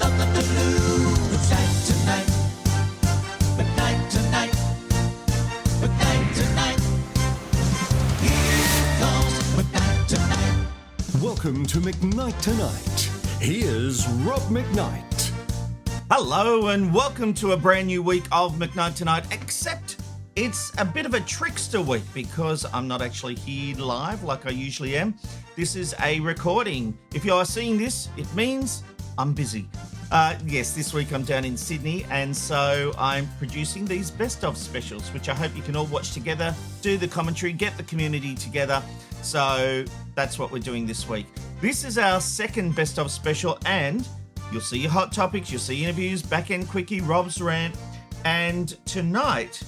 McKnight Tonight. McKnight Tonight. McKnight Tonight. Here comes McKnight Tonight. Welcome to McKnight Tonight. Here's Rob McKnight. Hello and welcome to a brand new week of McKnight Tonight, except it's a bit of a trickster week because I'm not actually here live like I usually am. This is a recording. If you are seeing this, it means I'm busy. Yes, this week I'm down in Sydney, and so I'm producing these best of specials, which I hope you can all watch together, do the commentary, get the community together. So that's what we're doing this week. This is our second best of special, and you'll see your hot topics, you'll see interviews, back-end quickie, Rob's rant, and tonight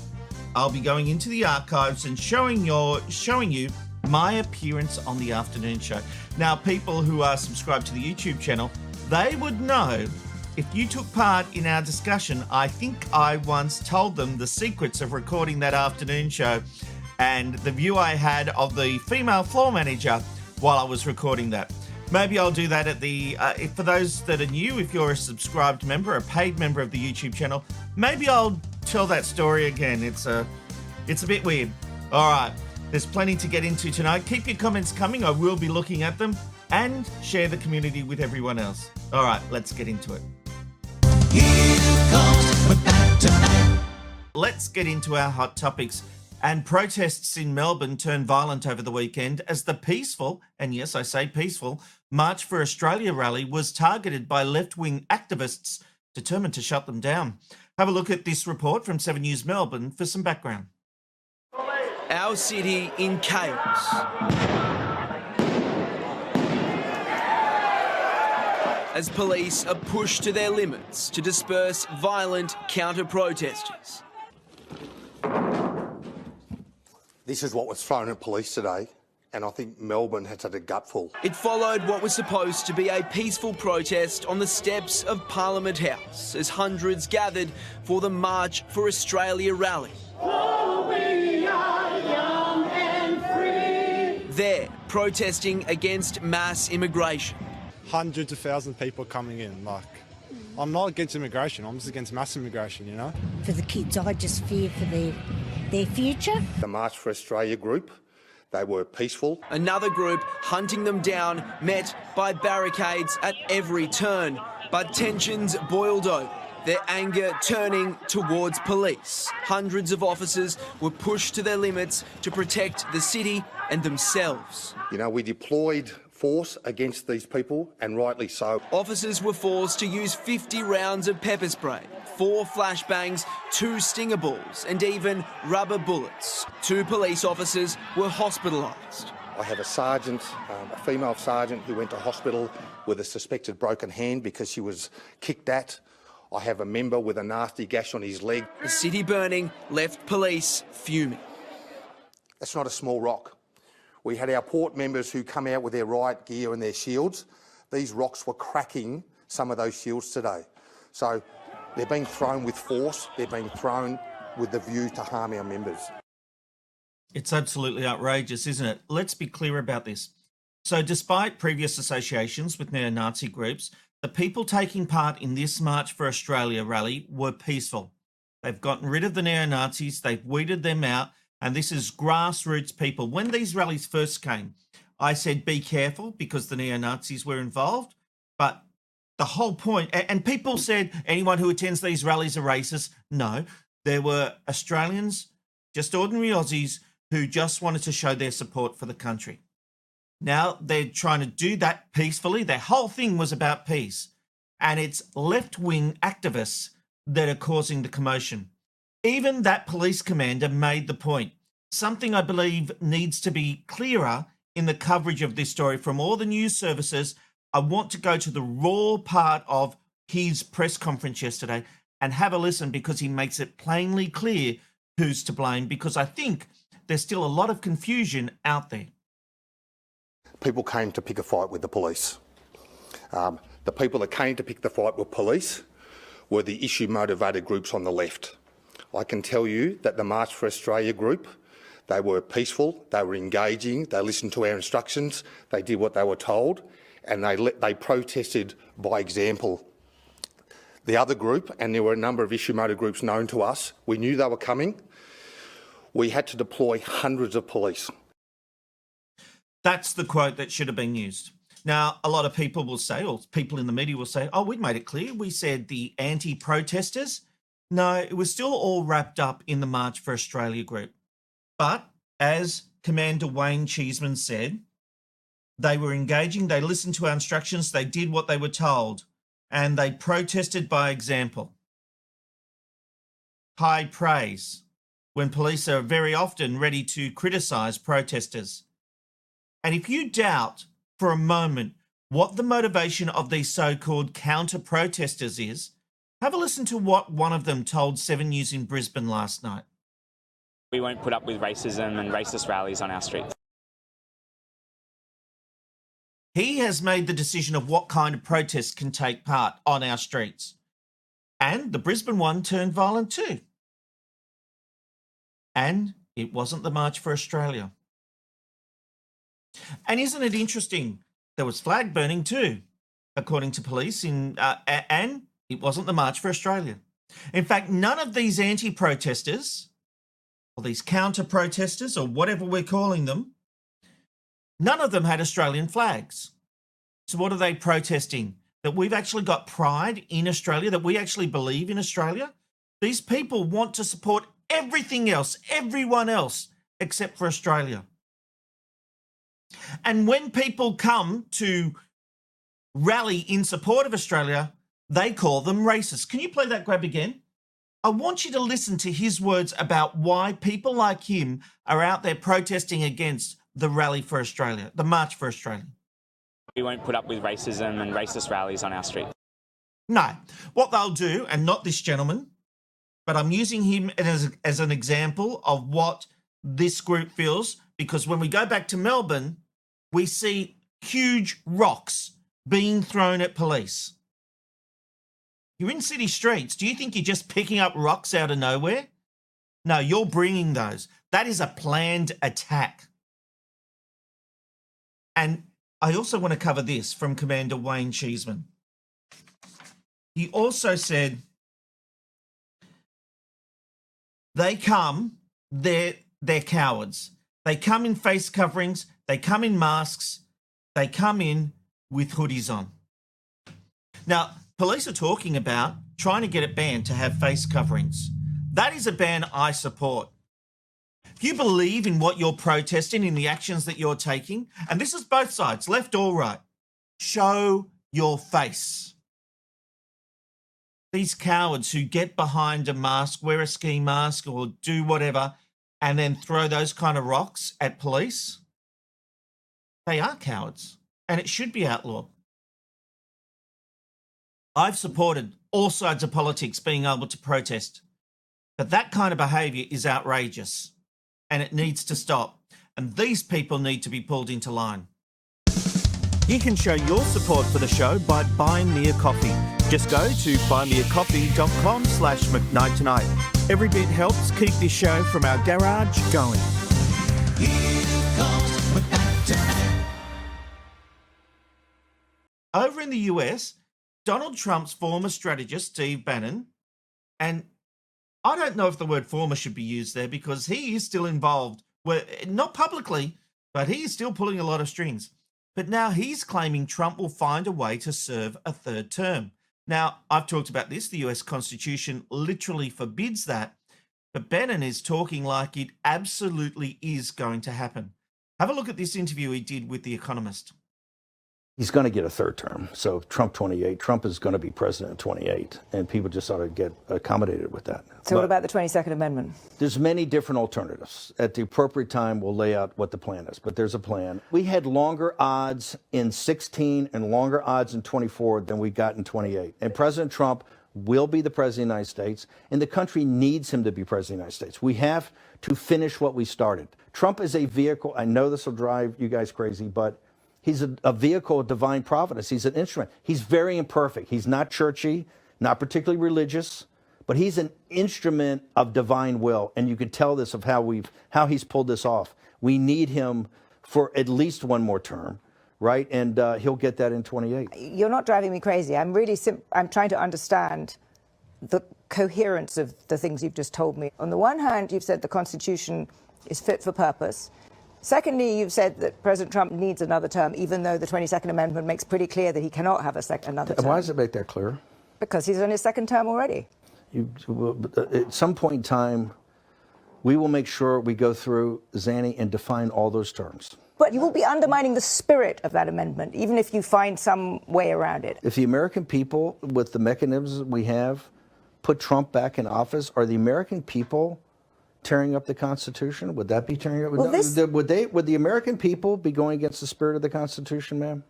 I'll be going into the archives and showing you my appearance on the afternoon show. Now, people who are subscribed to the YouTube channel, they would know if you took part in our discussion. I think I once told them the secrets of recording that afternoon show and the view I had of the female floor manager while I was recording that. Maybe I'll do that at the, for those that are new, if you're a subscribed member, a paid member of the YouTube channel, maybe I'll tell that story again. It's a bit weird. All right, there's plenty to get into tonight. Keep your comments coming. I will be looking at them, and share the community with everyone else. All right, let's get into it. Here comes McKnight Tonight. Let's get into our hot topics. And protests in Melbourne turned violent over the weekend as the peaceful, and yes, I say peaceful, March for Australia rally was targeted by left-wing activists determined to shut them down. Have a look at this report from 7 News Melbourne for some background. Our city in chaos. As police are pushed to their limits to disperse violent counter-protesters. This is what was thrown at police today, and I think Melbourne has had a gutful. It followed what was supposed to be a peaceful protest on the steps of Parliament House as hundreds gathered for the March for Australia rally. Oh, we are young and free. There, protesting against mass immigration. Hundreds of thousands of people coming in. I'm not against immigration, I'm just against mass immigration, you know? For the kids, I just fear for their future. The March for Australia group, they were peaceful. Another group hunting them down, met by barricades at every turn. But tensions boiled over, their anger turning towards police. Hundreds of officers were pushed to their limits to protect the city and themselves. You know, we deployed force against these people, and rightly so. Officers were forced to use 50 rounds of pepper spray, 4 flashbangs, 2 stinger balls, and even rubber bullets. 2 police officers were hospitalised. I have a sergeant, a female sergeant, who went to hospital with a suspected broken hand because she was kicked at. I have a member with a nasty gash on his leg. The city burning left police fuming. That's not a small rock. We had our port members who come out with their riot gear and their shields. These rocks were cracking some of those shields today. So they're being thrown with force. They're being thrown with the view to harm our members. It's absolutely outrageous, isn't it? Let's be clear about this. So despite previous associations with neo-Nazi groups, the people taking part in this March for Australia rally were peaceful. They've gotten rid of the neo-Nazis, they've weeded them out, and this is grassroots people. When these rallies first came, I said be careful because the neo-Nazis were involved, but the whole point, and people said anyone who attends these rallies are racist. No, there were Australians, just ordinary Aussies, who just wanted to show their support for the country. Now they're trying to do that peacefully. Their whole thing was about peace, and it's left-wing activists that are causing the commotion. Even that police commander made the point. Something I believe needs to be clearer in the coverage of this story from all the news services. I want to go to the raw part of his press conference yesterday and have a listen because he makes it plainly clear who's to blame, because I think there's still a lot of confusion out there. People came to pick a fight with the police. The people that came to pick the fight with police were the issue-motivated groups on the left. I can tell you that the March for Australia group, they were peaceful, they were engaging, they listened to our instructions, they did what they were told, and they protested by example. the other group, and there were a number of issue motor groups known to us. We knew they were coming. We had to deploy hundreds of police. That's the quote that should have been used. Now, a lot of people will say, or people in the media will say, oh, we made it clear. We said the anti-protesters. No, it was still all wrapped up in the March for Australia group. But as Commander Wayne Cheeseman said, they were engaging, they listened to our instructions, they did what they were told, and they protested by example. High praise when police are very often ready to criticise protesters. And if you doubt for a moment what the motivation of these so-called counter-protesters is, have a listen to what one of them told 7 News in Brisbane last night. We won't put up with racism and racist rallies on our streets. He has made the decision of what kind of protests can take part on our streets. And the Brisbane one turned violent too. And it wasn't the March for Australia. And isn't it interesting? There was flag burning too, according to police, and it wasn't the March for Australia. In fact, none of these anti-protesters, or these counter-protesters, or whatever we're calling them, none of them had Australian flags. So what are they protesting? That we've actually got pride in Australia, that we actually believe in Australia? These people want to support everything else, everyone else, except for Australia. And when people come to rally in support of Australia, they call them racist. Can you play that grab again? I want you to listen to his words about why people like him are out there protesting against the rally for Australia, the March for Australia. We won't put up with racism and racist rallies on our streets. No. What they'll do, and not this gentleman, but I'm using him as an example of what this group feels, because when we go back to Melbourne, we see huge rocks being thrown at police. You're in city streets. Do you think you're just picking up rocks out of nowhere? No, you're bringing those. That is a planned attack. And I also want to cover this from Commander Wayne Cheeseman. He also said they're cowards. They come in face coverings, they come in masks, they come in with hoodies on. Now, police are talking about trying to get it banned to have face coverings. That is a ban I support. If you believe in what you're protesting, in the actions that you're taking, and this is both sides, left or right, show your face. These cowards who get behind a mask, wear a ski mask or do whatever, and then throw those kind of rocks at police, they are cowards, and it should be outlawed. I've supported all sides of politics being able to protest, but that kind of behaviour is outrageous. And it needs to stop. And these people need to be pulled into line. You can show your support for the show by buying me a coffee. Just go to buymeacoffee.com/McKnight Tonight. Every bit helps keep this show from our garage going. Here comes McKnight Tonight. Over in the US, Donald Trump's former strategist, Steve Bannon, and I don't know if the word former should be used there because he is still involved, not publicly, but he is still pulling a lot of strings. But now he's claiming Trump will find a way to serve a third term. Now, I've talked about this. The US Constitution literally forbids that. But Bannon is talking like it absolutely is going to happen. Have a look at this interview he did with The Economist. He's going to get a third term. So Trump 28, Trump is going to be president in 28, and people just ought to get accommodated with that. So what about the 22nd Amendment? There's many different alternatives. At the appropriate time, we'll lay out what the plan is, but there's a plan. We had longer odds in 16 and longer odds in 24 than we got in 28. And President Trump will be the president of the United States, and the country needs him to be president of the United States. We have to finish what we started. Trump is a vehicle. I know this will drive you guys crazy, but he's a vehicle of divine providence. He's an instrument. He's very imperfect. He's not churchy, not particularly religious, but he's an instrument of divine will. And you can tell this of how he's pulled this off. We need him for at least one more term. right? And he'll get that in 28. You're not driving me crazy. I'm really I'm trying to understand the coherence of the things you've just told me. On the one hand, you've said the Constitution is fit for purpose. Secondly, you've said that President Trump needs another term, even though the 22nd Amendment makes pretty clear that he cannot have another term. Why does it make that clear? Because he's on his second term already. At some point in time, we will make sure we go through Zanny and define all those terms. But you will be undermining the spirit of that amendment, even if you find some way around it. If the American people, with the mechanisms we have, put Trump back in office, are the American people tearing up the Constitution? Would that be tearing up? Well, would the American people be going against the spirit of the Constitution, ma'am?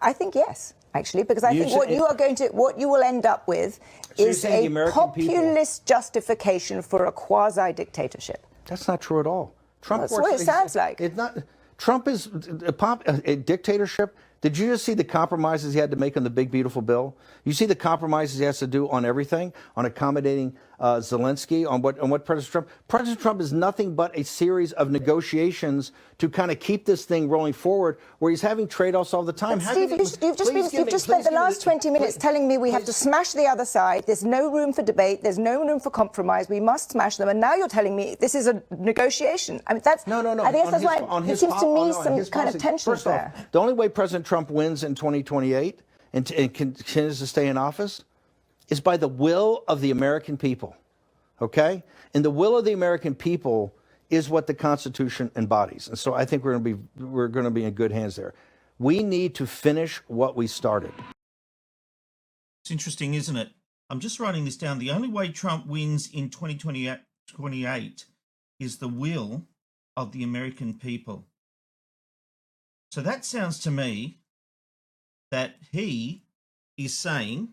I think yes, actually, because I think what you will end up with is a populist justification for a quasi-dictatorship. That's not true at all. Trump That's what it sounds like. It's not. Trump is a dictatorship. Did you just see the compromises he had to make on the big, beautiful bill? You see the compromises he has to do on everything, on accommodating Zelensky, on what President Trump. President Trump is nothing but a series of negotiations to kind of keep this thing rolling forward, where he's having trade-offs all the time. Steve, you've just spent the last 20 minutes telling me we have to smash the other side. There's no room for debate. There's no room for compromise. We must smash them. And now you're telling me this is a negotiation. I mean, that's no. I guess that's why it seems to me some kind of tension there. The only way President Trump wins in 2028 and continues to stay in office is by the will of the American people, okay? And the will of the American people is what the Constitution embodies. And so I think we're going to be in good hands there. We need to finish what we started. It's interesting, isn't it? I'm just writing this down. The only way Trump wins in 2028 is the will of the American people. So that sounds to me that he is saying,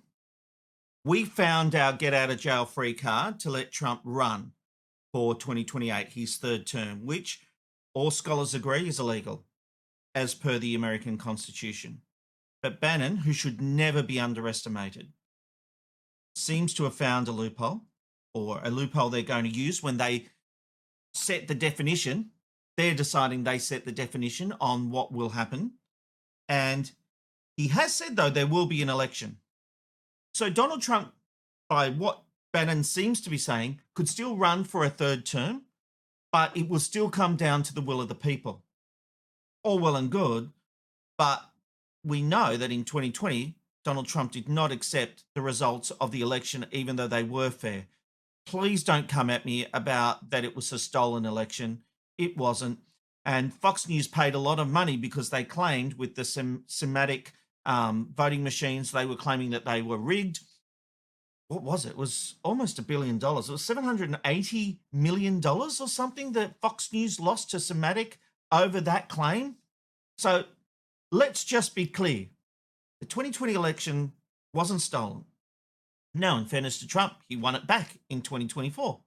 we found our get out of jail free card to let Trump run for 2028, his third term, which all scholars agree is illegal as per the American Constitution. But Bannon, who should never be underestimated, seems to have found a loophole, or a loophole they're going to use when they set the definition. They're deciding they set the definition on what will happen. And he has said, though, there will be an election. So Donald Trump, by what Bannon seems to be saying, could still run for a third term, but it will still come down to the will of the people. All well and good, but we know that in 2020, Donald Trump did not accept the results of the election, even though they were fair. Please don't come at me about that it was a stolen election. It wasn't. And Fox News paid a lot of money because they claimed with the Semitic voting machines, they were claiming that they were rigged. What was it? It was almost $1 billion. It was $780 million or something that Fox News lost to Semitic over that claim. So let's just be clear. The 2020 election wasn't stolen. Now, in fairness to Trump, he won it back in 2024.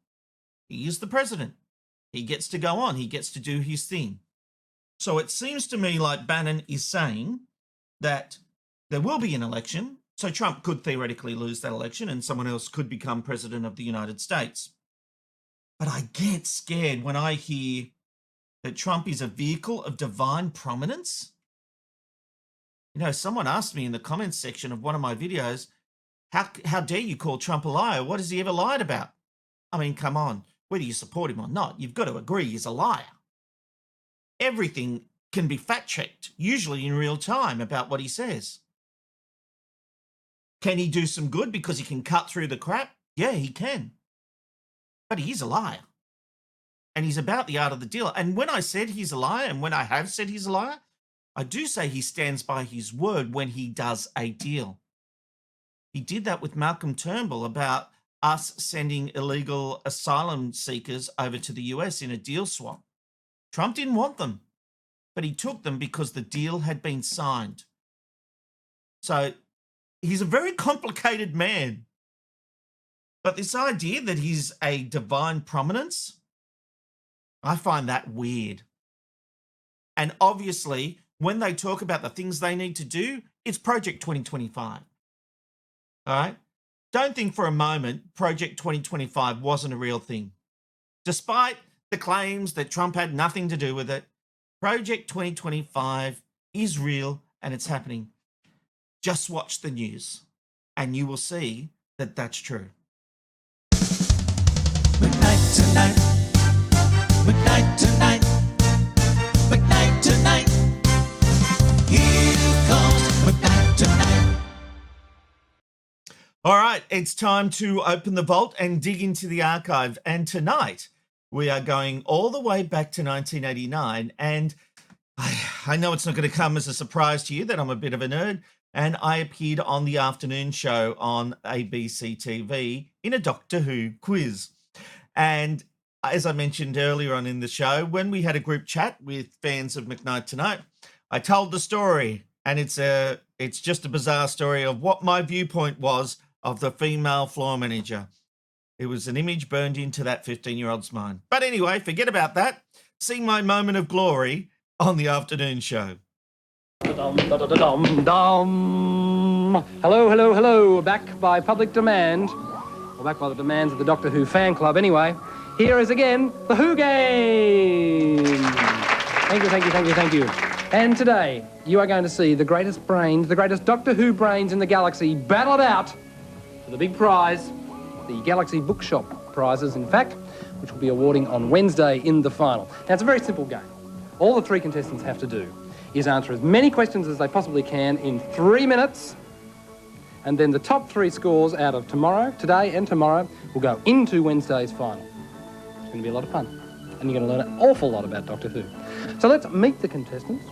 He is the president. He gets to go on. He gets to do his thing. So it seems to me like Bannon is saying that there will be an election. So Trump could theoretically lose that election and someone else could become president of the United States. But I get scared when I hear that Trump is a vehicle of divine prominence. You know, someone asked me in the comments section of one of my videos, how dare you call Trump a liar? What has he ever lied about? I mean, come on. Whether you support him or not, you've got to agree he's a liar. Everything can be fact-checked, usually in real time, about what he says. Can he do some good because he can cut through the crap? Yeah, he can. But he is a liar. And he's about the art of the deal. And when I said he's a liar, and when I have said he's a liar, I do say he stands by his word when he does a deal. He did that with Malcolm Turnbull about us sending illegal asylum seekers over to the US in a deal swap. Trump didn't want them, but he took them because the deal had been signed. So he's a very complicated man. But this idea that he's a divine prominence, I find that weird. And obviously, when they talk about the things they need to do, it's Project 2025. All right? Don't think for a moment Project 2025 wasn't a real thing. Despite the claims that Trump had nothing to do with it, Project 2025 is real and it's happening. Just watch the news and you will see that that's true. McKnight Tonight. McKnight Tonight. McKnight Tonight. Here comes McKnight Tonight. All right, it's time to open the vault and dig into the archive. And tonight we are going all the way back to 1989. And I know it's not going to come as a surprise to you that I'm a bit of a nerd. And I appeared on the afternoon show on ABC TV in a Doctor Who quiz. And as I mentioned earlier on in the show, when we had a group chat with fans of McKnight Tonight, I told the story, and it's just a bizarre story of what my viewpoint was of the female floor manager. It was an image burned into that 15-year-old's mind. But anyway, forget about that. See my moment of glory on the afternoon show. Hello, hello, hello. Back by public demand. Or back by the demands of the Doctor Who fan club, anyway. Here is again the Who Game. Thank you, thank you, thank you, thank you. And today, you are going to see the greatest brains, the greatest Doctor Who brains in the galaxy battle it out for the big prize, the Galaxy Bookshop prizes, in fact, which we'll be awarding on Wednesday in the final. Now, it's a very simple game. All the three contestants have to do is answer as many questions as they possibly can in 3 minutes, and then the top three scores out of today and tomorrow, will go into Wednesday's final. It's going to be a lot of fun, and you're going to learn an awful lot about Doctor Who. So let's meet the contestants.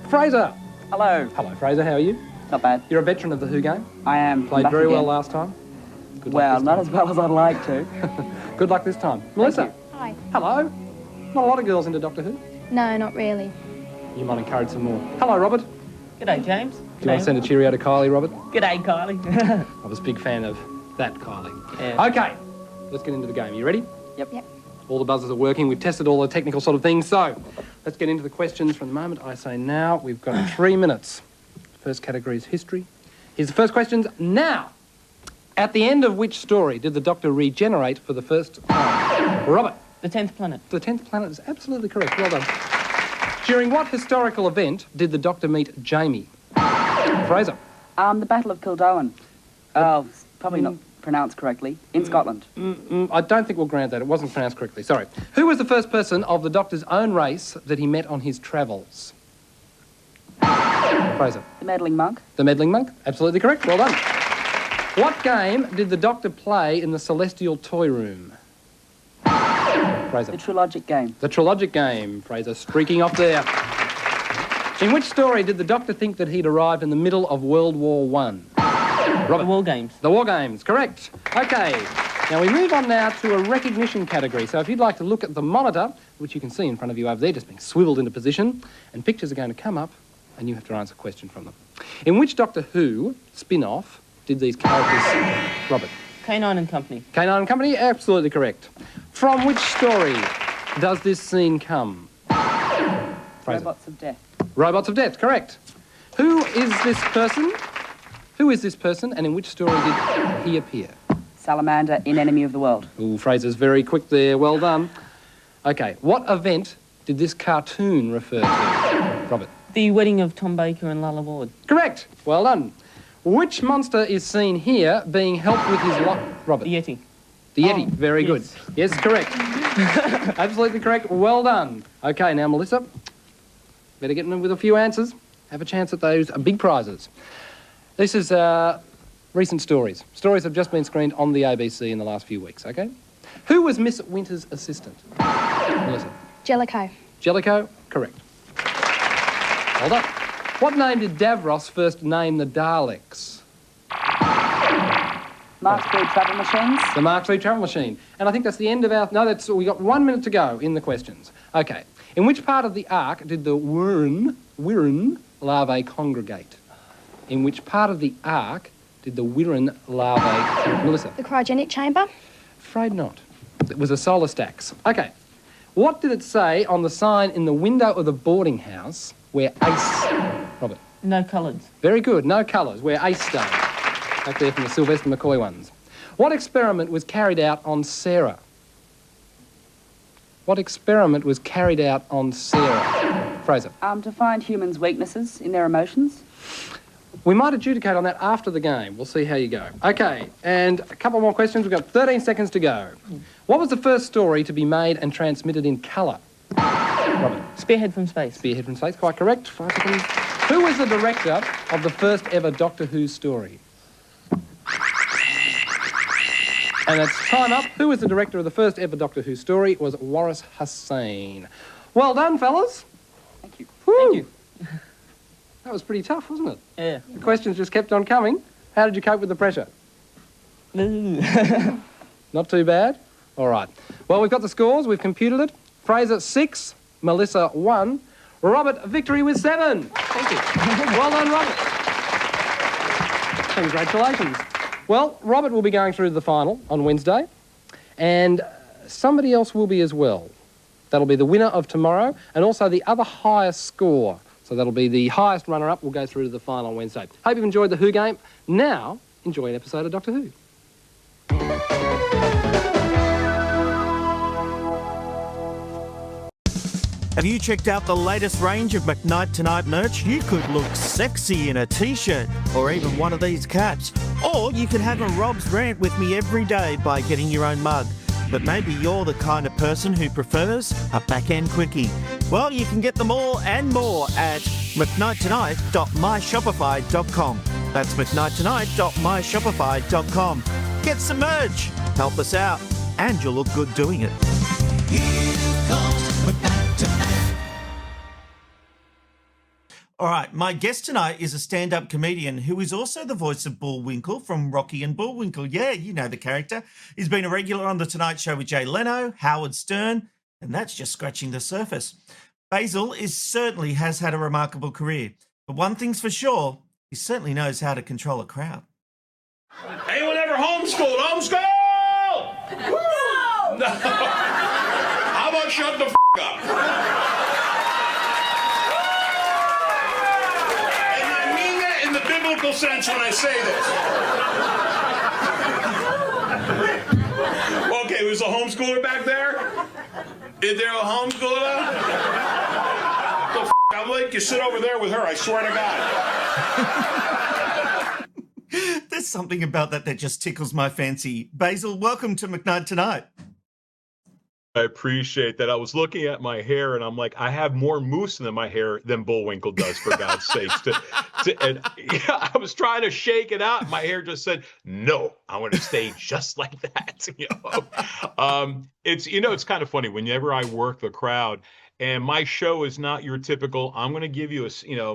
Fraser. Hello. Hello, Fraser. How are you? Not bad. You're a veteran of the Who Game. I am. Played very well last time. Good luck Well, this not time. as well as I'd like to. Good luck this time. Melissa. Hi. Hello. Not a lot of girls into Doctor Who. No, not really. You might encourage some more. Hello, Robert. G'day, James. Do you want to send a cheerio to Kylie, Robert? G'day, Kylie. I was a big fan of that Kylie. Yeah. Okay, let's get into the game. You ready? Yep. All the buzzers are working. We've tested all the technical sort of things. So let's get into the questions from the moment I say now. We've got 3 minutes. First category is history. Here's the first questions now. At the end of which story did the Doctor regenerate for the first time? Robert. The 10th planet. The 10th planet is absolutely correct. Well done. During what historical event did the Doctor meet Jamie? Fraser. The Battle of Kildowen. Oh, probably not pronounced correctly. In Scotland. I don't think we'll grant that. It wasn't pronounced correctly. Sorry. Who was the first person of the Doctor's own race that he met on his travels? Fraser. The Meddling Monk. The Meddling Monk. Absolutely correct. Well done. What game did the Doctor play in the Celestial Toy Room? Fraser. The Trilogic Game. The Trilogic Game. Fraser streaking off there. In which story did the Doctor think that he'd arrived in the middle of World War One? Robert. The War Games. The War Games, correct. Okay, now we move on now to a recognition category. So if you'd like to look at the monitor, which you can see in front of you over there, just being swiveled into position, and pictures are going to come up, and you have to answer a question from them. In which Doctor Who spin-off did these characters... Robert. K9 and Company. K9 and Company, absolutely correct. From which story does this scene come? Fraser. Robots of Death. Robots of Death, correct. Who is this person? Who is this person, and in which story did he appear? Salamander in Enemy of the World. Ooh, Fraser's very quick there. Well done. Okay, what event did this cartoon refer to? Robert. The wedding of Tom Baker and Lalla Ward. Correct. Well done. Which monster is seen here being helped with his life? Robert. The Yeti. The Yeti. Very good. Yes, correct. Absolutely correct. Well done. Okay, now, Melissa, better get in with a few answers. Have a chance at those big prizes. This is recent stories. Stories have just been screened on the ABC in the last few weeks, okay? Who was Miss Winter's assistant? Melissa. Jellicoe. Jellicoe, correct. Well done. What name did Davros first name the Daleks? Mark III Travel Machines. The Mark III Travel Machine. And I think that's the end of our... No, that's... We got 1 minute to go in the questions. Okay. In which part of the Ark did the Wirrn larvae congregate? In which part of the Ark did the Wirrn larvae... Melissa. The cryogenic chamber. Afraid not. It was a solar stacks. Okay. What did it say on the sign in the window of the boarding house where Ace... Robert. No colours. Very good. No colours. Where Ace stayed. Back there from the Sylvester McCoy ones. What experiment was carried out on Sarah? What experiment was carried out on Sarah? Fraser. To find humans' weaknesses in their emotions. We might adjudicate on that after the game. We'll see how you go. Okay, and a couple more questions. We've got 13 seconds to go. What was the first story to be made and transmitted in colour? Robert. Spearhead from Space. Spearhead from Space, quite correct. 5 seconds. Who was the director of the first ever Doctor Who story? And that's time up. Who was the director of the first ever Doctor Who story? It was Waris Hussein. Well done, fellas. Thank you. Woo. Thank you. That was pretty tough, wasn't it? Yeah. The questions just kept on coming. How did you cope with the pressure? Not too bad? All right. Well, we've got the scores. We've computed it. Fraser, 6. Melissa, 1. Robert, victory with 7. Thank you. Well done, Robert. Congratulations. Well, Robert will be going through to the final on Wednesday, and somebody else will be as well. That'll be the winner of tomorrow, and also the other highest score. So that'll be the highest runner-up will go through to the final on Wednesday. Hope you've enjoyed the Who game. Now, enjoy an episode of Doctor Who. Have you checked out the latest range of McKnight Tonight merch? You could look sexy in a t-shirt or even one of these caps. Or you could have a Rob's Rant with me every day by getting your own mug. But maybe you're the kind of person who prefers a back-end quickie. Well, you can get them all and more at McKnightTonight.myshopify.com. That's McKnightTonight.myshopify.com. Get some merch, help us out, and you'll look good doing it. Here comes McKnight Tonight. All right, my guest tonight is a stand-up comedian who is also the voice of Bullwinkle from Rocky and Bullwinkle. Yeah, you know the character. He's been a regular on The Tonight Show with Jay Leno, Howard Stern, and that's just scratching the surface. Basil certainly has had a remarkable career, but one thing's for sure, he certainly knows how to control a crowd. Anyone ever homeschooled? Homeschool! No! How about shut the up? And I mean that in the biblical sense when I say this. Okay, was a homeschooler back there? Is there a homeschooler? The I'm like, you sit over there with her, I swear to God. There's something about that just tickles my fancy. Basil, welcome to McKnight Tonight. I appreciate that. I was looking at my hair and I'm like, I have more mousse in my hair than Bullwinkle does, for God's sakes. And yeah, I was trying to shake it out. My hair just said, no, I want to stay just like that. It's kind of funny whenever I work the crowd. And my show is not your typical, I'm going to give you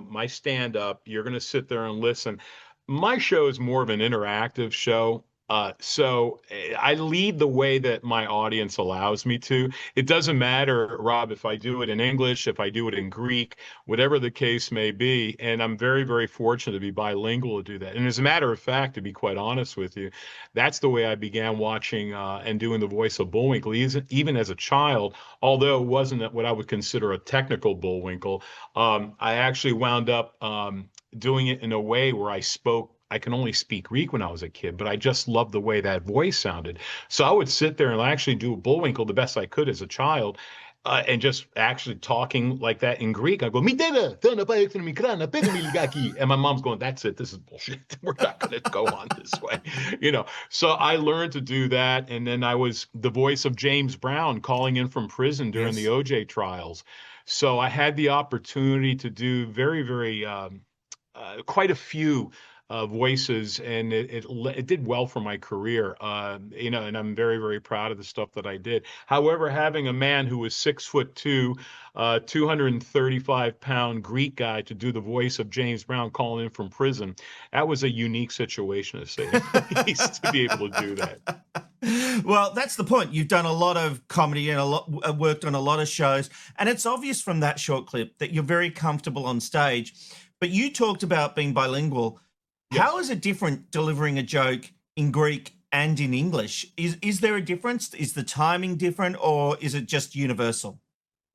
my stand up. You're going to sit there and listen. My show is more of an interactive show. So I lead the way that my audience allows me to. It doesn't matter, Rob, if I do it in English, if I do it in Greek, whatever the case may be. And I'm very, very fortunate to be bilingual to do that. And as a matter of fact, to be quite honest with you, that's the way I began watching and doing the voice of Bullwinkle, even as a child, although it wasn't what I would consider a technical Bullwinkle. I actually wound up doing it in a way where I can only speak Greek when I was a kid, but I just loved the way that voice sounded. So I would sit there and actually do Bullwinkle the best I could as a child, and just actually talking like that in Greek. I go, and my mom's going, that's it, this is bullshit. We're not going to go on this way. So I learned to do that. And then I was the voice of James Brown calling in from prison during the OJ trials. So I had the opportunity to do very, very, quite a few voices, and it did well for my career, and I'm very, very proud of the stuff that I did. However, having a man who was 6'2", 235-pound Greek guy to do the voice of James Brown calling in from prison, that was a unique situation, to say the least, to be able to do that. Well, that's the point. You've done a lot of comedy and worked on a lot of shows, and it's obvious from that short clip that you're very comfortable on stage. But you talked about being bilingual. Yes. How is it different delivering a joke in Greek and in English? Is there a difference? Is the timing different, or is it just universal?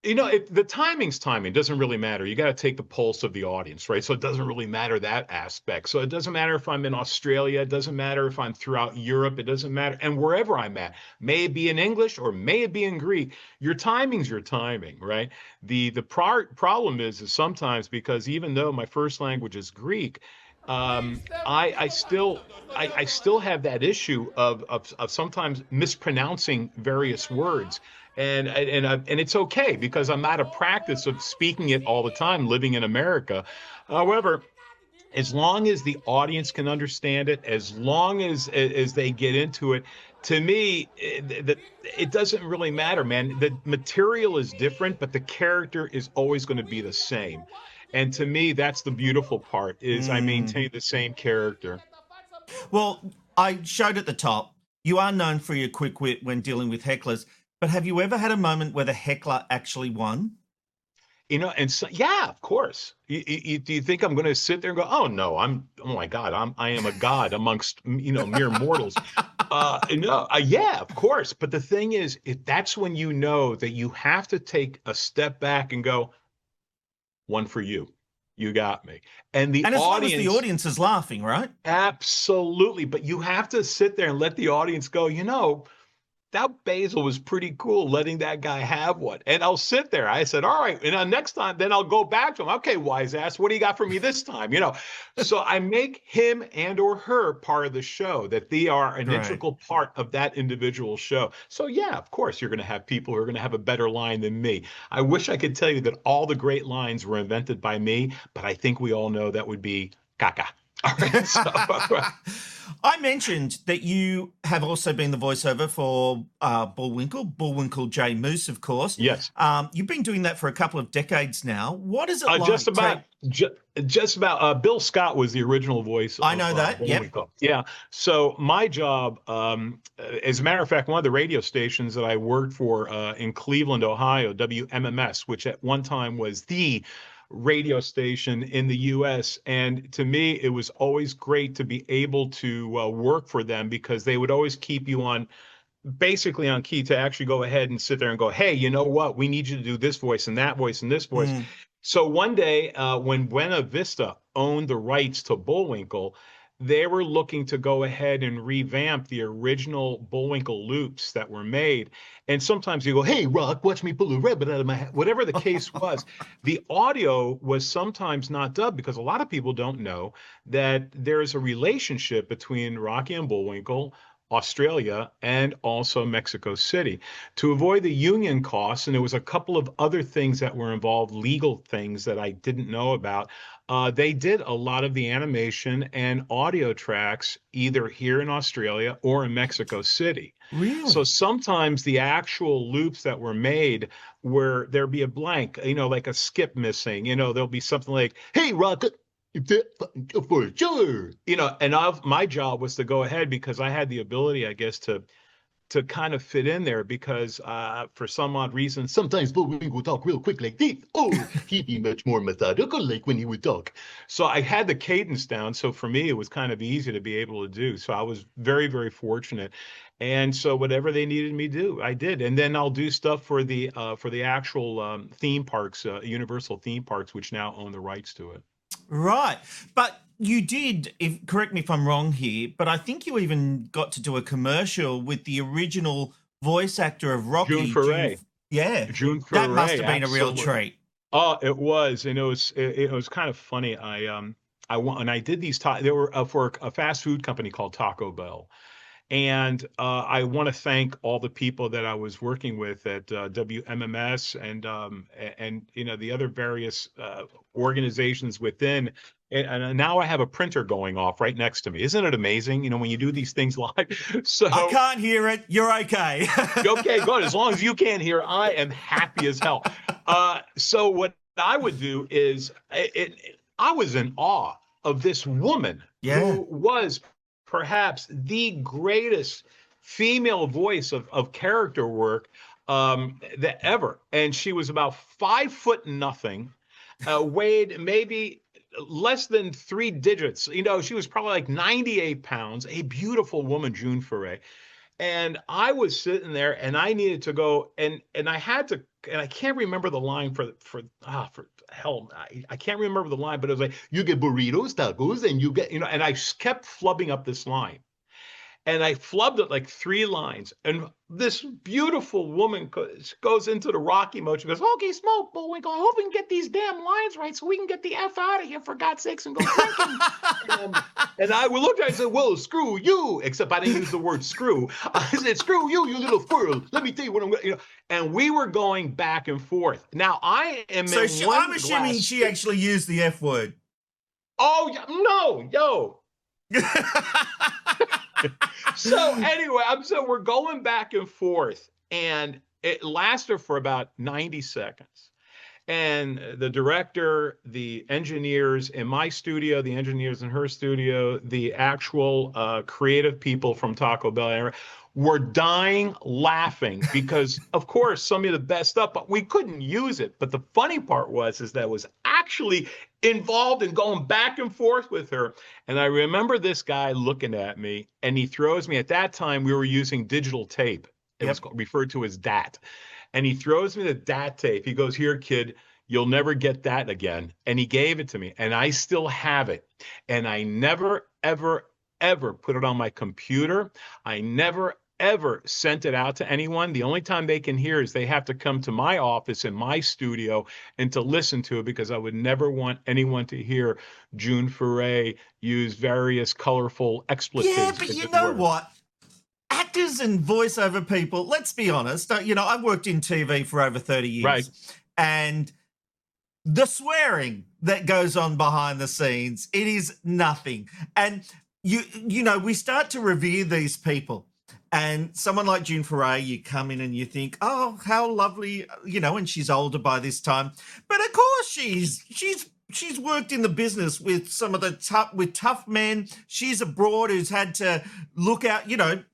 The timing's timing. It doesn't really matter. You got to take the pulse of the audience, right? So it doesn't really matter that aspect. So it doesn't matter if I'm in Australia. It doesn't matter if I'm throughout Europe. It doesn't matter. And wherever I'm at, may it be in English or may it be in Greek, your timing's your timing, right? The problem is sometimes, because even though my first language is Greek, I still have that issue of sometimes mispronouncing various words. And it's okay, because I'm out of practice of speaking it all the time, living in America. However, as long as the audience can understand it, as long as they get into it, to me, it doesn't really matter, man. The material is different, but the character is always going to be the same. And to me, that's the beautiful part, is I maintain the same character. Well, I showed at the top, you are known for your quick wit when dealing with hecklers, but have you ever had a moment where the heckler actually won? And so, yeah, of course. Do you think I'm going to sit there and go, oh no, oh my God, I am a god amongst, mere mortals. No, yeah, of course. But the thing is, that's when you know that you have to take a step back and go, one for you. You got me. And as long as the audience is laughing, right? Absolutely. But you have to sit there and let the audience go, that Basil was pretty cool letting that guy have one. And I'll sit there. I said, all right. And next time, then I'll go back to him. Okay, wise ass, what do you got for me this time? So I make him and or her part of the show, that they are an integral part of that individual show. So yeah, of course, you're going to have people who are going to have a better line than me. I wish I could tell you that all the great lines were invented by me, but I think we all know that would be caca. All right, so, I mentioned that you have also been the voiceover for Bullwinkle J. Moose, of course. Yes. You've been doing that for a couple of decades now. What is it like? Just about. Bill Scott was the original voice. I know that. Yep. Yeah. So my job, as a matter of fact, one of the radio stations that I worked for in Cleveland, Ohio, WMMS, which at one time was the radio station in the U.S. And to me, it was always great to be able to work for them, because they would always keep you basically on key to actually go ahead and sit there and go, hey, you know what? We need you to do this voice and that voice and this voice. So one day when Buena Vista owned the rights to Bullwinkle, they were looking to go ahead and revamp the original Bullwinkle loops that were made. And sometimes you go, hey, Rock, watch me pull a rabbit out of my hat. Whatever the case was, the audio was sometimes not dubbed, because a lot of people don't know that there's a relationship between Rocky and Bullwinkle, Australia, and also Mexico City. To avoid the union costs, and there was a couple of other things that were involved, legal things that I didn't know about, they did a lot of the animation and audio tracks either here in Australia or in Mexico City. Really? So sometimes the actual loops that were made, where there'd be a blank, like a skip missing, there'll be something like, hey, Rocket, for sure, and my job was to go ahead, because I had the ability, I guess, to kind of fit in there, because for some odd reason, sometimes Bullwinkle would talk real quick like this. Oh, he'd be much more methodical like when he would talk. So I had the cadence down. So for me, it was kind of easy to be able to do. So I was very, very fortunate. And so whatever they needed me to do, I did. And then I'll do stuff for the actual theme parks, Universal theme parks, which now own the rights to it. Right. But you did, correct me if I'm wrong here, but I think you even got to do a commercial with the original voice actor of Rocky. June Foray. June Foray. That must have been a real treat. Oh, it was. And it was kind of funny. I did these, they were for a fast food company called Taco Bell. And I want to thank all the people that I was working with at WMMS and the other various organizations within. And now I have a printer going off right next to me. Isn't it amazing? When you do these things live. So I can't hear it. You're okay. Okay, good. As long as you can't hear, I am happy as hell. So what I would do is I was in awe of this woman who was perhaps the greatest female voice of character work that ever. And she was about 5'0", weighed maybe less than 3 digits. She was probably like 98 pounds, a beautiful woman, June Foray. And I was sitting there and I needed to go and I had to, and I can't remember the line for hell, I can't remember the line, but it was like, you get burritos, tacos, and you get, and I kept flubbing up this line. And I flubbed it like 3 lines. And this beautiful woman goes into the Rocky mode. She goes, "Okay, Smoke Bullwinkle, I hope we can get these damn lines right so we can get the F out of here, for God's sakes, and go drinking." and I looked at her and said, "Well, screw you." Except I didn't use the word screw. I said, "Screw you, you little squirrel. Let me tell you what I'm going to," And we were going back and forth. Now, I am So I'm assuming she actually used the F word. Oh, no, yo. So anyway, so we're going back and forth, and it lasted for about 90 seconds. And the director, the engineers in my studio, the engineers in her studio, the actual creative people from Taco Bell were dying laughing because, of course, some of the best stuff, but we couldn't use it. But the funny part is that it was actually involved in going back and forth with her. And I remember this guy looking at me, and he throws me, at that time, we were using digital tape. It was referred to as DAT. And he throws me the DAT tape. He goes, "Here, kid, you'll never get that again." And he gave it to me, and I still have it. And I never, ever, ever put it on my computer. I never, ever sent it out to anyone. The only time they can hear is they have to come to my office in my studio and to listen to it, because I would never want anyone to hear June Foray use various colorful expletives. Yeah, but you know what? Actors and voiceover people, let's be honest, I've worked in TV for over 30 years. Right. And the swearing that goes on behind the scenes, it is nothing. And, we start to revere these people. And someone like June Foray, you come in and you think, "Oh, how lovely," and she's older by this time. But of course she's worked in the business with some of the tough men. She's a broad who's had to look out,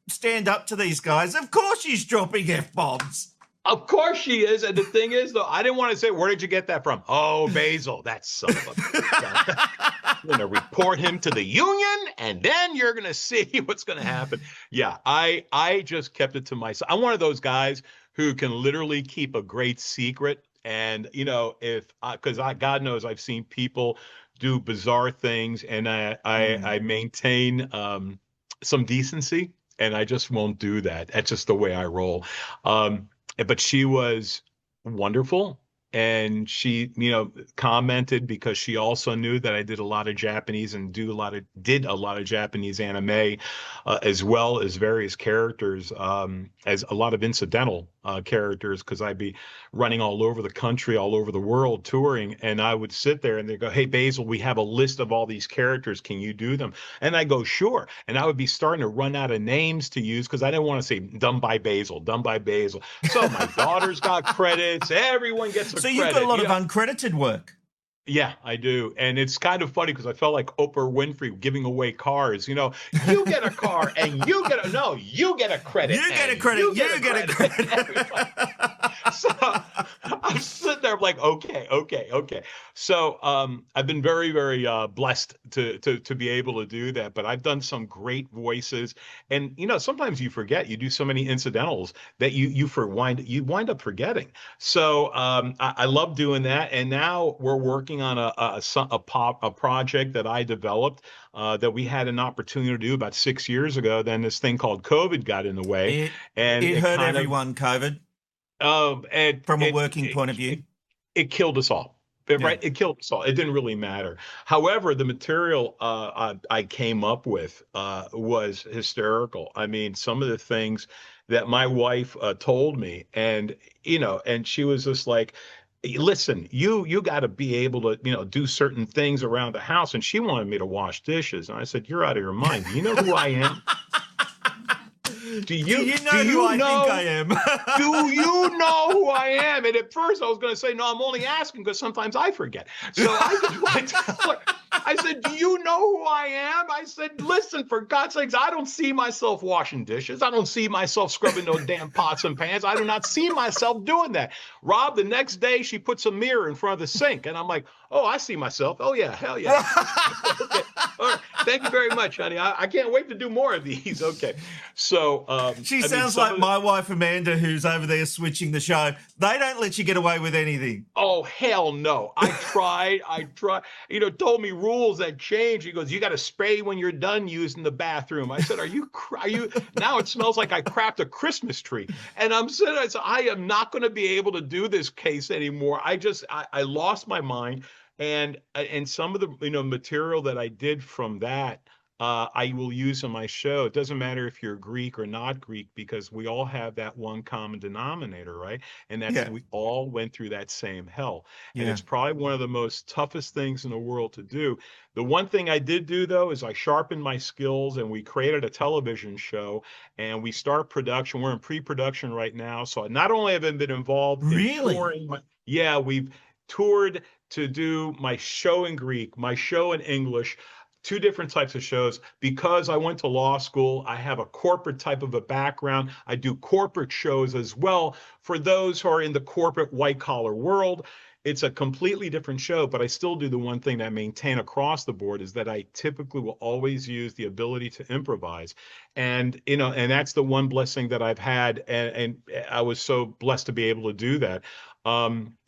stand up to these guys. Of course she's dropping F-bombs. Of course she is. And the thing is, though, I didn't want to say, "Where did you get that from?" "Oh, Basil, that son of a..." I'm going to report him to the union, and then you're going to see what's going to happen. Yeah, I just kept it to myself. I'm one of those guys who can literally keep a great secret. And, because God knows I've seen people do bizarre things, and I maintain some decency, and I just won't do that. That's just the way I roll. But she was wonderful. And she, commented, because she also knew that I did a lot of Japanese and did a lot of Japanese anime, as well as various characters, as a lot of incidental characters, because I'd be running all over the country, all over the world, touring, and I would sit there and they go, "Hey, Basil, we have a list of all these characters. Can you do them?" And I go, "Sure." And I would be starting to run out of names to use, because I didn't want to say "done by Basil, done by Basil." So my daughter's got credits. Everyone gets a credit. So you've got a lot of uncredited work. Yeah, I do. And it's kind of funny because I felt like Oprah Winfrey giving away cars. You get a car and you get a credit. You get a credit. You get a credit. So I'm sitting there, I'm like, okay. So I've been very, very blessed to be able to do that. But I've done some great voices. And, sometimes you forget. You do so many incidentals that you wind up forgetting. So I love doing that. And now we're working on a project that I developed that we had an opportunity to do about 6 years ago. Then this thing called COVID got in the way. It hurt everyone, COVID. From a working point of view, it killed us all. Right, it killed us all. It didn't really matter. However, the material I came up with was hysterical. I mean, some of the things that my wife told me, and and she was just like, "Listen, you got to be able to, do certain things around the house." And she wanted me to wash dishes, and I said, "You're out of your mind. Do you know who I am?" Do you know who I think I am? Do you know who I am? And at first I was going to say, "No, I'm only asking because sometimes I forget." So I just want to tell her, I said, do you know who I am? I said, listen, for God's sakes, I don't see myself washing dishes. I don't see myself scrubbing no damn pots and pans. I do not see myself doing that. Rob, the next day, she puts a mirror in front of the sink. And I'm like, oh, I see myself. Oh, yeah, hell yeah. Okay. All right. Thank you very much, honey. I can't wait to do more of these. Okay. So she sounds like my wife, Amanda, who's over there switching the show. They don't let you get away with anything. Oh, hell no. I tried. Told me rules that change. He goes, you got to spray when you're done using the bathroom. I said, are you, now it smells like I crapped a Christmas tree. And I'm sitting, I said, I am not going to be able to do this case anymore. I lost my mind. And some of the, material that I did from that, I will use on my show. It doesn't matter if you're Greek or not Greek, because we all have that one common denominator, right? And that's we all went through that same hell. And it's probably one of the most toughest things in the world to do. The one thing I did do, though, is I sharpened my skills, and we created a television show, and we start production. We're in pre-production right now. So not only have I been involved in touring, we've toured to do my show in Greek, my show in English, 2 different types of shows. Because I went to law school, I have a corporate type of a background. I do corporate shows as well. For those who are in the corporate white-collar world, it's a completely different show, but I still do the one thing that I maintain across the board is that I typically will always use the ability to improvise. And, and that's the one blessing that I've had. And I was so blessed to be able to do that.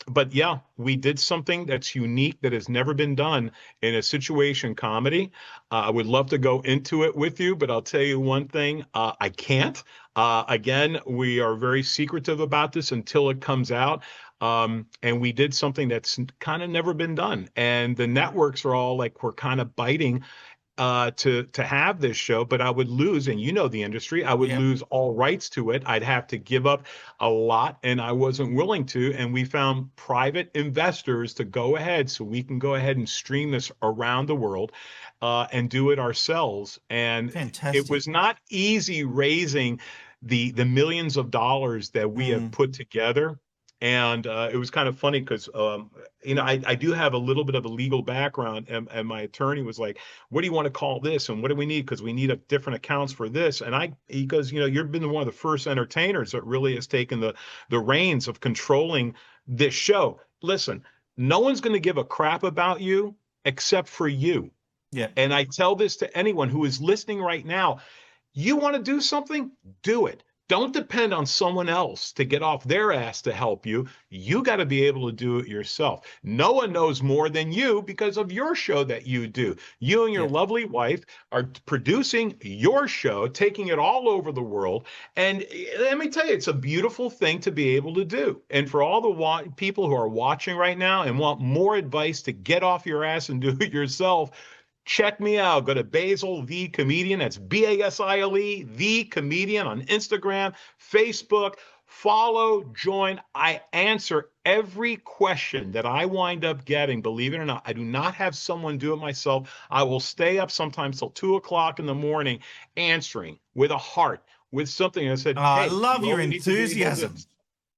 But yeah, we did something that's unique that has never been done in a situation comedy. I would love to go into it with you, but I'll tell you one thing, I can't. Again, we are very secretive about this until it comes out. And we did something that's kind of never been done. And the networks are all like, we're kind of biting to have this show, but I would lose, and the industry, I would lose all rights to it. I'd have to give up a lot, and I wasn't willing to. And we found private investors to go ahead so we can go ahead and stream this around the world and do it ourselves. And it was not easy raising the millions of dollars that we have put together. And it was kind of funny because, I do have a little bit of a legal background, and my attorney was like, what do you want to call this? And what do we need? Because we need different accounts for this. And he goes, you've been one of the first entertainers that really has taken the reins of controlling this show. Listen, no one's going to give a crap about you except for you. Yeah. And I tell this to anyone who is listening right now. You want to do something? Do it. Don't depend on someone else to get off their ass to help you. You got to be able to do it yourself. No one knows more than you because of your show that you do. You and your lovely wife are producing your show, taking it all over the world. And let me tell you, it's a beautiful thing to be able to do. And for all the people who are watching right now and want more advice to get off your ass and do it yourself, check me out. Go to Basil the Comedian. That's Basile the Comedian on Instagram, Facebook. Follow, join. I answer every question that I wind up getting. Believe it or not, I do not have someone do it myself. I will stay up sometimes till 2 o'clock in the morning answering with a heart, with something. I said, hey, I love your enthusiasm.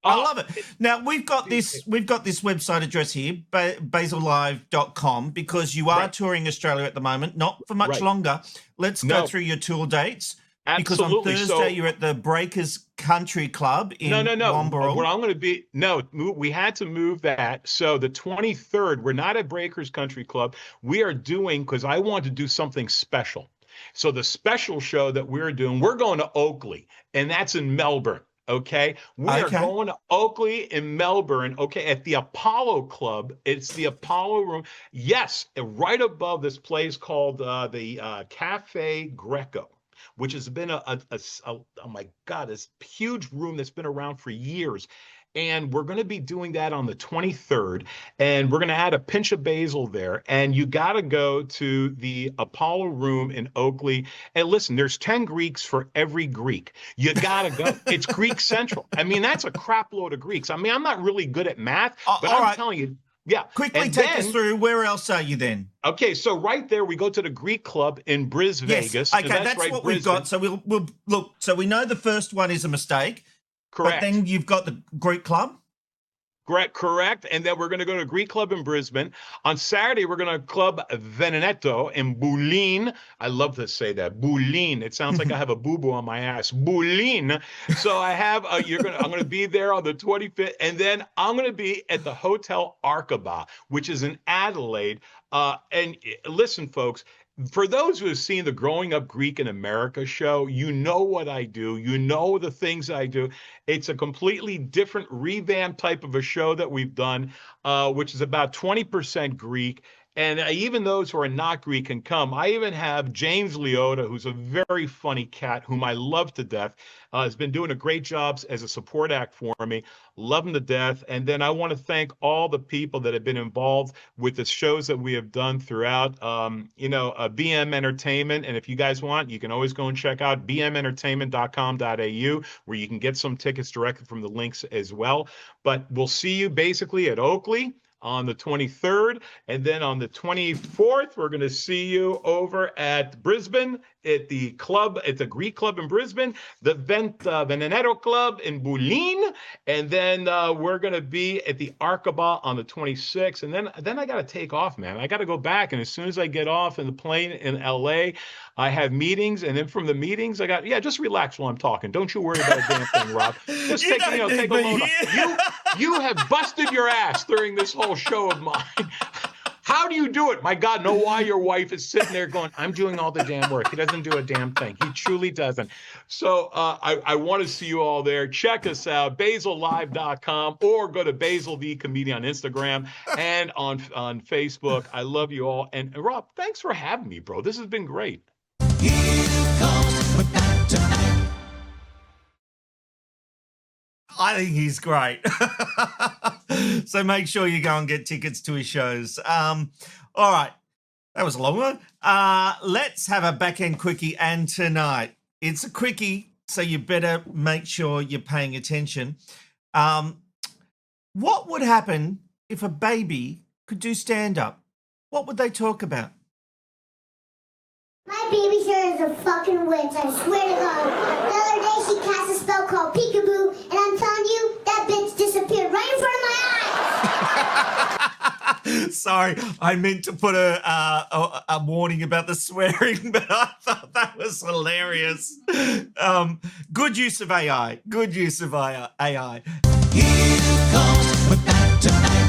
I love it. Now, we've got this website address here, basillive.com, because you are touring Australia at the moment, not for much longer. Let's go through your tour dates. Absolutely. Because on Thursday, you're at the Breakers Country Club in Wamberal. What I'm going to be, we had to move that. So the 23rd, we're not at Breakers Country Club. We are doing, because I want to do something special. So the special show that we're doing, we're going to Oakley, and that's in Melbourne. Okay, we are going to Oakley in Melbourne. Okay, at the Apollo Club. It's the Apollo Room. Yes, right above this place called the Cafe Greco, which has been oh my God, this huge room that's been around for years. And we're going to be doing that on the 23rd, and we're going to add a pinch of basil there. And you got to go to the Apollo Room in Oakley. And listen, there's 10 Greeks for every Greek. You got to go. It's Greek Central. I mean, that's a crap load of Greeks. I mean, I'm not really good at math, but I'm telling you. Yeah. Quickly take us through. Where else are you then? Okay, so right there we go to the Greek Club in Brisbane, Vegas. Okay, that's right, what we've got. So we'll look. So we know the first one is a mistake. Correct. But then you've got the Greek Club. Correct. And then we're going to go to Greek Club in Brisbane. On Saturday, we're going to Club Veneto in Bulleen. I love to say that. Bulleen. It sounds like I have a boo-boo on my ass. Bulleen. So I have, I'm going to be there on the 25th. And then I'm going to be at the Hotel Arkaba, which is in Adelaide. And listen, folks, for those who have seen the Growing Up Greek in America show, you know what I do. You know the things I do. It's a completely different revamp type of a show that we've done, which is about 20% Greek. And even those who are not Greek can come. I even have James Leota, who's a very funny cat, whom I love to death, has been doing a great job as a support act for me. Love him to death. And then I want to thank all the people that have been involved with the shows that we have done throughout, BM Entertainment. And if you guys want, you can always go and check out bmentertainment.com.au, where you can get some tickets directly from the links as well. But we'll see you basically at Oakley on the 23rd, and then on the 24th, we're going to see you over at Brisbane at the club, at the Greek Club in Brisbane, the Veneto Club in Bulleen, and then we're going to be at the Arkaba on the 26th, and then I got to take off, man. I got to go back, and as soon as I get off in the plane in LA, I have meetings, and then from the meetings, just relax while I'm talking. Don't you worry about a damn thing, Rob. Just take a load off. You have busted your ass during this whole show of mine. How do you do it? My God, know why your wife is sitting there going, I'm doing all the damn work. He doesn't do a damn thing. He truly doesn't. So I want to see you all there. Check us out, basillive.com, or go to Basil the Comedian on Instagram and on Facebook. I love you all. And Rob, thanks for having me, bro. This has been great. Here comes McKnight Tonight. I think he's great. So make sure you go and get tickets to his shows. All right. That was a long one. Let's have a back-end quickie, and tonight it's a quickie, so you better make sure you're paying attention. What would happen if a baby could do stand-up? What would they talk about? My babysitter is a fucking witch, I swear to God. The other day she cast a spell called Peekaboo, and I'm telling you, that bitch disappeared right in front of my eyes. Sorry, I meant to put a warning about the swearing, but I thought that was hilarious. Good use of AI. Good use of AI. Here comes McKnight Tonight.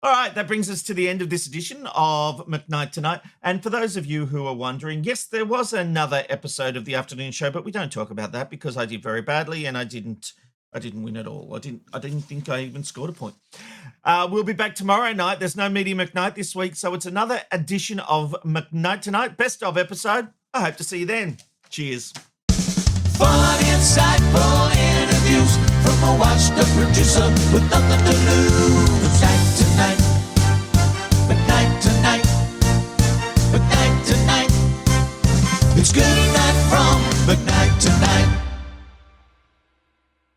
All right, that brings us to the end of this edition of McKnight Tonight. And for those of you who are wondering, yes, there was another episode of the afternoon show, but we don't talk about that because I did very badly and I didn't win at all. I didn't think I even scored a point. We'll be back tomorrow night. There's no Media McKnight this week, so it's another edition of McKnight Tonight, best of episode. I hope to see you then. Cheers. Fun, insightful interviews from a washed-up producer with nothing to lose.